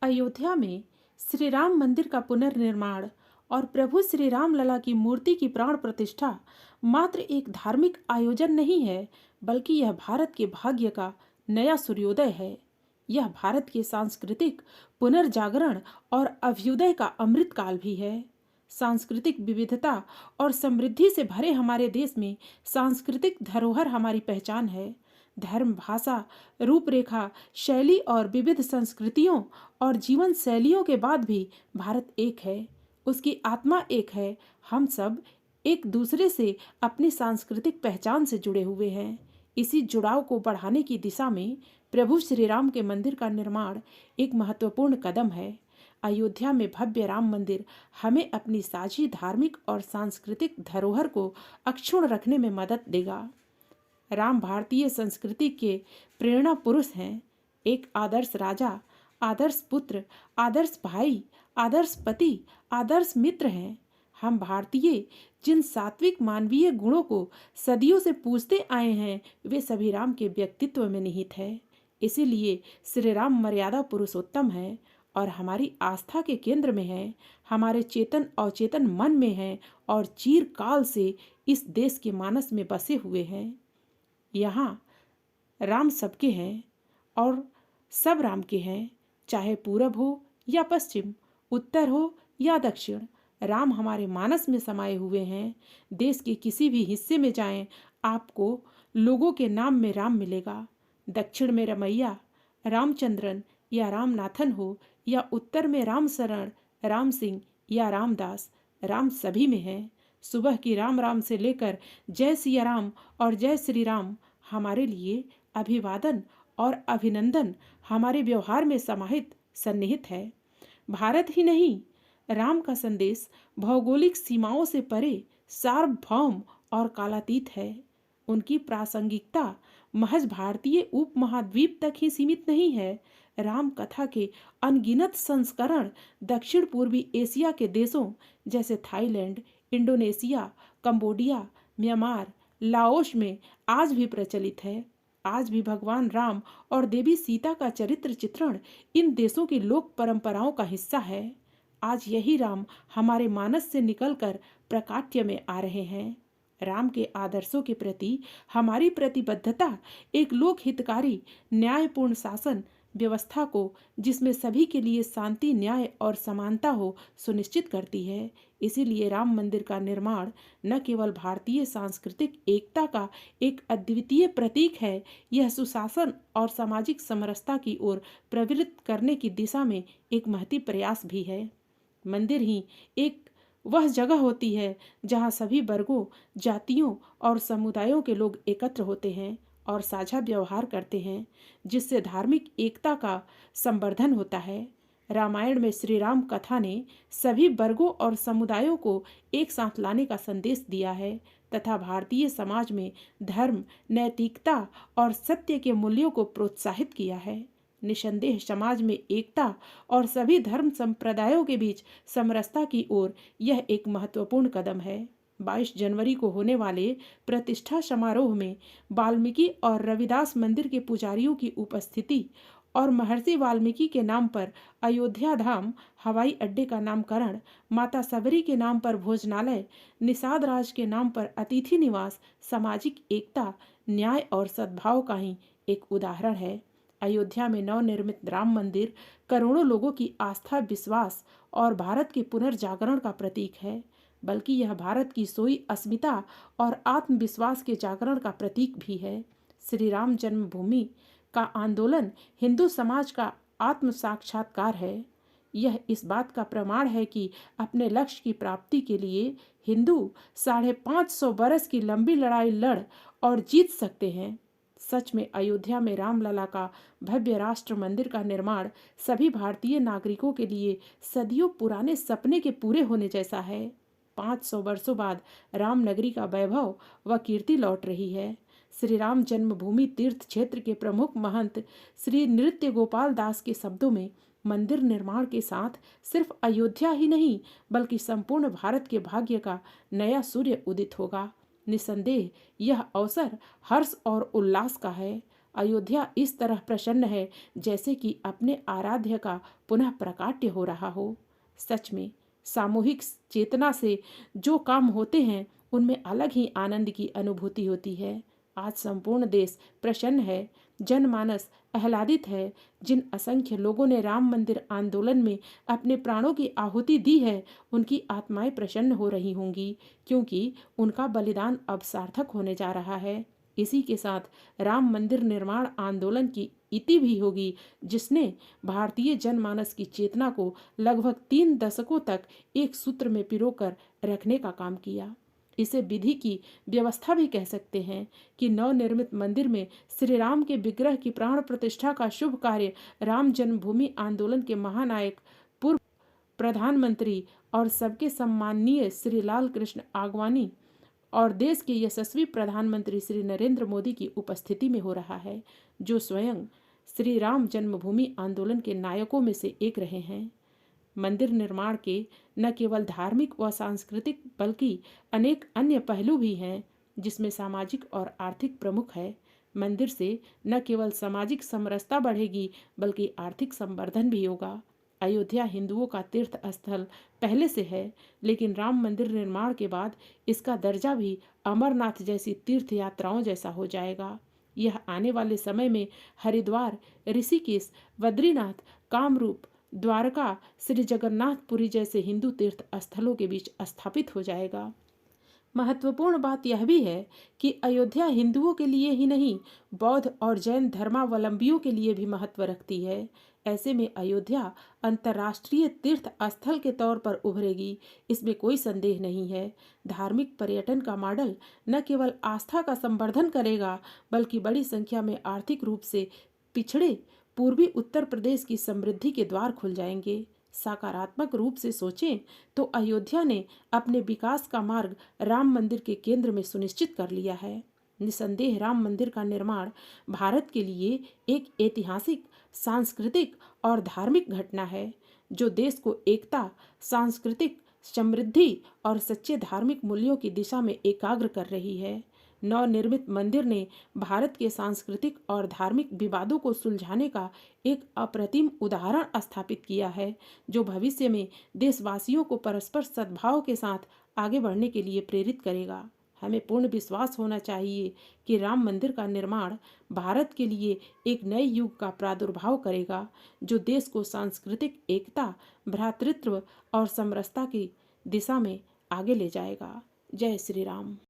अयोध्या में श्री राम मंदिर का पुनर्निर्माण और प्रभु श्री राम लला की मूर्ति की प्राण प्रतिष्ठा मात्र एक धार्मिक आयोजन नहीं है, बल्कि यह भारत के भाग्य का नया सूर्योदय है। यह भारत के सांस्कृतिक पुनर्जागरण और अभ्युदय का अमृत काल भी है। सांस्कृतिक विविधता और समृद्धि से भरे हमारे देश में सांस्कृतिक धरोहर हमारी पहचान है। धर्म, भाषा, रूपरेखा, शैली और विविध संस्कृतियों और जीवन शैलियों के बाद भी भारत एक है। उसकी आत्मा एक है। हम सब एक दूसरे से अपनी सांस्कृतिक पहचान से जुड़े हुए हैं। इसी जुड़ाव को बढ़ाने की दिशा में प्रभु श्री राम के मंदिर का निर्माण एक महत्वपूर्ण कदम है। अयोध्या में भव्य राम मंदिर हमें अपनी साझी धार्मिक और सांस्कृतिक धरोहर को अक्षुण्ण रखने में मदद देगा। राम भारतीय संस्कृति के प्रेरणा पुरुष हैं। एक आदर्श राजा, आदर्श पुत्र, आदर्श भाई, आदर्श पति, आदर्श मित्र हैं। हम भारतीय जिन सात्विक मानवीय गुणों को सदियों से पूजते आए हैं, वे सभी राम के व्यक्तित्व में निहित है। इसीलिए श्री राम मर्यादा पुरुषोत्तम है और हमारी आस्था के केंद्र में है, हमारे चेतन अवचेतन मन में है और चिरकाल से इस देश के मानस में बसे हुए हैं। यहाँ राम सबके हैं और सब राम के हैं, चाहे पूरब हो या पश्चिम, उत्तर हो या दक्षिण। राम हमारे मानस में समाये हुए हैं। देश के किसी भी हिस्से में जाएं, आपको लोगों के नाम में राम मिलेगा। दक्षिण में रमैया, रामचंद्रन या रामनाथन हो, या उत्तर में राम शरण, राम सिंह या रामदास, राम सभी में है। सुबह की राम राम से लेकर जय सिया राम और जय श्री राम हमारे लिए अभिवादन और अभिनंदन हमारे व्यवहार में समाहित सन्निहित है। भारत ही नहीं, राम का संदेश भौगोलिक सीमाओं से परे सार्वभौम और कालातीत है। उनकी प्रासंगिकता महज भारतीय उपमहाद्वीप तक ही सीमित नहीं है। राम कथा के अनगिनत संस्करण दक्षिण पूर्वी एशिया के देशों जैसे Thailand, Indonesia, Cambodia, Myanmar, Laos में आज भी प्रचलित है। आज भी भगवान राम और देवी सीता का चरित्र चित्रण इन देशों की लोक परंपराओं का हिस्सा है। आज यही राम हमारे मानस से निकलकर प्रकाट्य में आ रहे हैं। राम के आदर्शों के प्रति हमारी प्रतिबद्धता एक लोक हितकारी न्यायपूर्ण शासन व्यवस्था को, जिसमें सभी के लिए शांति, न्याय और समानता हो, सुनिश्चित करती है। इसीलिए राम मंदिर का निर्माण न केवल भारतीय सांस्कृतिक एकता का एक अद्वितीय प्रतीक है, यह सुशासन और सामाजिक समरसता की ओर प्रवृत्त करने की दिशा में एक महती प्रयास भी है। मंदिर ही एक वह जगह होती है जहाँ सभी वर्गों, जातियों और समुदायों के लोग एकत्र होते हैं और साझा व्यवहार करते हैं, जिससे धार्मिक एकता का संवर्धन होता है। रामायण में श्री राम कथा ने सभी वर्गों और समुदायों को एक साथ लाने का संदेश दिया है तथा भारतीय समाज में धर्म, नैतिकता और सत्य के मूल्यों को प्रोत्साहित किया है। निसंदेह समाज में एकता और सभी धर्म संप्रदायों के बीच समरसता की ओर यह एक महत्वपूर्ण कदम है। 22 जनवरी को होने वाले प्रतिष्ठा समारोह में वाल्मीकि और रविदास मंदिर के पुजारियों की उपस्थिति और महर्षि वाल्मीकि के नाम पर अयोध्या धाम हवाई अड्डे का नामकरण, माता सबरी के नाम पर भोजनालय, निषाद राज के नाम पर अतिथि निवास सामाजिक एकता, न्याय और सद्भाव का ही एक उदाहरण है। अयोध्या में नवनिर्मित राम मंदिर करोड़ों लोगों की आस्था, विश्वास और भारत के पुनर्जागरण का प्रतीक है, बल्कि यह भारत की सोई अस्मिता और आत्मविश्वास के जागरण का प्रतीक भी है। श्री राम जन्मभूमि का आंदोलन हिंदू समाज का आत्म साक्षात्कार है। यह इस बात का प्रमाण है कि अपने लक्ष्य की प्राप्ति के लिए हिंदू 550 बरस की लंबी लड़ाई लड़ और जीत सकते हैं। सच में अयोध्या में रामलला का भव्य राष्ट्र मंदिर का निर्माण सभी भारतीय नागरिकों के लिए सदियों पुराने सपने के पूरे होने जैसा है। 500 वर्षों बाद राम नगरी का वैभव व कीर्ति लौट रही है। श्री राम जन्मभूमि तीर्थ क्षेत्र के प्रमुख महंत श्री नृत्य गोपाल दास के शब्दों में, मंदिर निर्माण के साथ सिर्फ अयोध्या ही नहीं बल्कि संपूर्ण भारत के भाग्य का नया सूर्य उदित होगा। निसंदेह यह अवसर हर्ष और उल्लास का है। अयोध्या इस तरह प्रसन्न है जैसे कि अपने आराध्य का पुनः प्रकाट्य हो रहा हो। सच में सामूहिक चेतना से जो काम होते हैं उनमें अलग ही आनंद की अनुभूति होती है। आज संपूर्ण देश प्रसन्न है, जनमानस आह्लादित है। जिन असंख्य लोगों ने राम मंदिर आंदोलन में अपने प्राणों की आहुति दी है, उनकी आत्माएं प्रसन्न हो रही होंगी, क्योंकि उनका बलिदान अब सार्थक होने जा रहा है। इसी के साथ राम मंदिर निर्माण आंदोलन की इति भी होगी, जिसने भारतीय जनमानस की चेतना को लगभग 3 दशकों तक एक सूत्र में पिरोकर रखने का काम किया। इसे विधि की व्यवस्था भी कह सकते हैं कि नवनिर्मित मंदिर में श्री राम के विग्रह की प्राण प्रतिष्ठा का शुभ कार्य राम जन्मभूमि आंदोलन के महानायक, पूर्व प्रधानमंत्री और सबके सम्माननीय श्री लाल कृष्ण आडवाणी और देश के यशस्वी प्रधानमंत्री श्री नरेंद्र मोदी की उपस्थिति में हो रहा है, जो स्वयं श्री राम जन्मभूमि आंदोलन के नायकों में से एक रहे हैं। मंदिर निर्माण के न केवल धार्मिक व सांस्कृतिक बल्कि अनेक अन्य पहलू भी हैं, जिसमें सामाजिक और आर्थिक प्रमुख है। मंदिर से न केवल सामाजिक समरसता बढ़ेगी बल्कि आर्थिक संवर्धन भी होगा। अयोध्या हिंदुओं का तीर्थ स्थल पहले से है, लेकिन राम मंदिर निर्माण के बाद इसका दर्जा भी अमरनाथ जैसी तीर्थ यात्राओं जैसा हो जाएगा। यह आने वाले समय में हरिद्वार, ऋषिकेश, बद्रीनाथ, कामरूप, द्वारका, श्री जगन्नाथपुरी जैसे हिंदू तीर्थ स्थलों के बीच स्थापित हो जाएगा। महत्वपूर्ण बात यह भी है कि अयोध्या हिंदुओं के लिए ही नहीं, बौद्ध और जैन धर्मावलंबियों के लिए भी महत्व रखती है। ऐसे में अयोध्या अंतर्राष्ट्रीय तीर्थ स्थल के तौर पर उभरेगी, इसमें कोई संदेह नहीं है। धार्मिक पर्यटन का मॉडल न केवल आस्था का संवर्धन करेगा बल्कि बड़ी संख्या में आर्थिक रूप से पिछड़े पूर्वी उत्तर प्रदेश की समृद्धि के द्वार खुल जाएंगे। सकारात्मक रूप से सोचें तो अयोध्या ने अपने विकास का मार्ग राम मंदिर के केंद्र में सुनिश्चित कर लिया है। निसंदेह राम मंदिर का निर्माण भारत के लिए एक ऐतिहासिक, सांस्कृतिक और धार्मिक घटना है, जो देश को एकता, सांस्कृतिक समृद्धि और सच्चे धार्मिक मूल्यों की दिशा में एकाग्र कर रही है। नवनिर्मित मंदिर ने भारत के सांस्कृतिक और धार्मिक विवादों को सुलझाने का एक अप्रतिम उदाहरण स्थापित किया है, जो भविष्य में देशवासियों को परस्पर सद्भाव के साथ आगे बढ़ने के लिए प्रेरित करेगा। हमें पूर्ण विश्वास होना चाहिए कि राम मंदिर का निर्माण भारत के लिए एक नए युग का प्रादुर्भाव करेगा, जो देश को सांस्कृतिक एकता, भ्रातृत्व और समरसता की दिशा में आगे ले जाएगा। जय श्री राम।